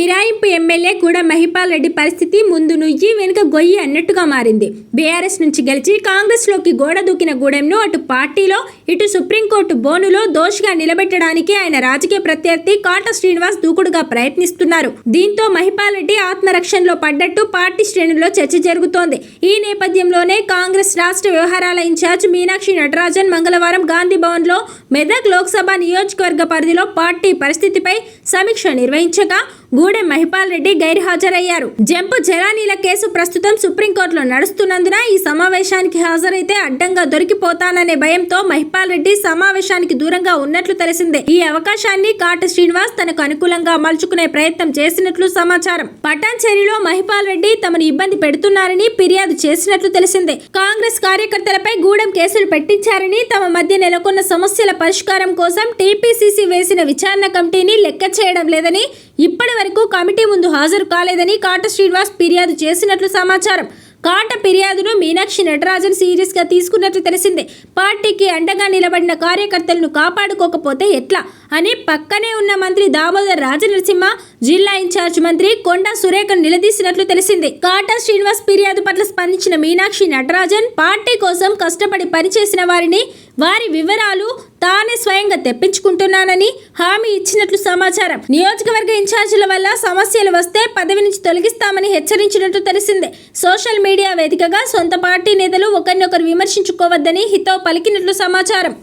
ఫిరాయింపు MLA Gudem Mahipal Reddy పరిస్థితి ముందు నుయ్యి వెనుక గొయ్యి అన్నట్టుగా మారింది. బీఆర్ఎస్ నుంచి గెలిచి కాంగ్రెస్లోకి గోడ దూకిన గూడెంను అటు పార్టీలో ఇటు సుప్రీంకోర్టు బోనులో దోషిగా నిలబెట్టడానికి ఆయన రాజకీయ ప్రత్యర్థి కాట శ్రీనివాస్ దూకుడుగా ప్రయత్నిస్తున్నారు. దీంతో మహిపాల్ రెడ్డి ఆత్మరక్షణలో పడ్డట్టు పార్టీ శ్రేణుల్లో చర్చ జరుగుతోంది. ఈ నేపథ్యంలోనే కాంగ్రెస్ రాష్ట్ర వ్యవహారాల ఇన్ఛార్జ్ మీనాక్షి నటరాజన్ మంగళవారం గాంధీ భవన్లో మెదక్ లోక్సభ నియోజకవర్గ పరిధిలో పార్టీ పరిస్థితిపై సమీక్ష నిర్వహించగా గూడెం మహిపాల్ రెడ్డి గైర్హాజరయ్యారు. జంపు జలానీల కేసు ప్రస్తుతం సుప్రీంకోర్టులో నడుస్తున్నందున ఈ సమావేశానికి హాజరైతే అడ్డంగా దొరికిపోతాననే భయంతో మహిపాల్ రెడ్డి సమావేశానికి దూరంగా ఉన్నట్లు తెలిసిందే. ఈ అవకాశాన్ని కాట శ్రీనివాస్ తనకు అనుకూలంగా మలుచుకునే ప్రయత్నం చేసినట్లు సమాచారం. పటాన్చెరులో మహిపాల్ రెడ్డి తమను ఇబ్బంది పెడుతున్నారని ఫిర్యాదు చేసినట్లు తెలిసిందే. కాంగ్రెస్ కార్యకర్తలపై గూడెం కేసులు పెట్టించారని, తమ మధ్య నెలకొన్న సమస్యల పరిష్కారం కోసం టీపీసీసీ వేసిన విచారణ కమిటీని లెక్క చేయడం లేదని, ఇప్పటి వరకు కమిటీ ముందు హాజరు కాలేదని కాట శ్రీనివాస్ ఫిర్యాదు చేసినట్లు సమాచారం. కాట ఫిర్యాదును మీనాక్షి నటరాజన్ సీరియస్ గా తీసుకున్నట్లు తెలిసిందే. పార్టీకి అండగా నిలబడిన కార్యకర్తలను కాపాడుకోకపోతే ఎట్లా అని పక్కనే ఉన్న మంత్రి దామోదర్ రాజనరసింహ, జిల్లా ఇన్ఛార్జ్ మంత్రి కొండా సురేఖను నిలదీసినట్లు తెలిసిందే. కాట శ్రీనివాస్ ఫిర్యాదు పట్ల స్పందించిన మీనాక్షి నటరాజన్ పార్టీ కోసం కష్టపడి పనిచేసిన వారిని, వారి వివరాలు తానే స్వయంగా తెప్పించుకుంటున్నానని హామీ ఇచ్చినట్లు సమాచారం. నియోజకవర్గ ఇన్ఛార్జీల వల్ల సమస్యలు వస్తే పదవి నుంచి తొలగిస్తామని హెచ్చరించినట్లు తెలిసిందే. సోషల్ మీడియా వేదికగా సొంత పార్టీ నేతలు ఒకరినొకరు విమర్శించుకోవద్దని హితవు పలికినట్లు సమాచారం.